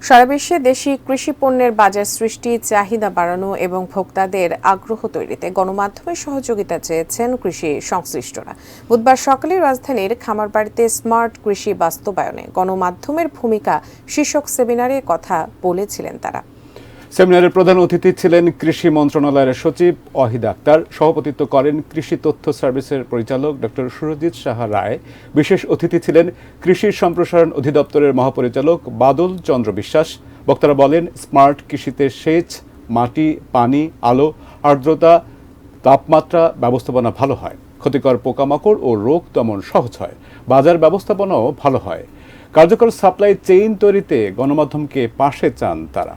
সারা বিশ্বে দেশি কৃষি পণ্যের বাজার সৃষ্টি, চাহিদা বাড়ানো এবং ভোক্তাদের আগ্রহ তৈরিতে গণমাধ্যমের সহযোগিতা চেয়েছেন কৃষি সংশ্লিষ্টরা। বুধবার সকালে রাজধানীর খামারবাড়িতে স্মার্ট কৃষি বাস্তবায়নে গণমাধ্যমের ভূমিকা শীর্ষক সেমিনারে কথা বলেছিলেন তারা। সেমিনারের প্রধান অতিথি ছিলেন কৃষি মন্ত্রণালয়ের সচিব ওয়াহিদা আক্তার। সভাপতিত্ব করেন কৃষি তথ্য সার্ভিসের পরিচালক ডক্টর সুরজিৎ সাহা রায়। বিশেষ অতিথি ছিলেন কৃষি সম্প্রসারণ অধিদপ্তরের মহাপরিচালক বাদল চন্দ্র বিশ্বাস। বক্তারা বলেন, স্মার্ট কৃষিতে সেচ, মাটি, পানি, আলো, আর্দ্রতা, তাপমাত্রা ব্যবস্থাপনা ভালো হয়, ক্ষতিকর পোকামাকড় ও রোগ দমন সহজ হয়, বাজার ব্যবস্থাপনাও ভালো হয়। কার্যকর সাপ্লাই চেইন তৈরিতে গণমাধ্যমকে পাশে চান তারা।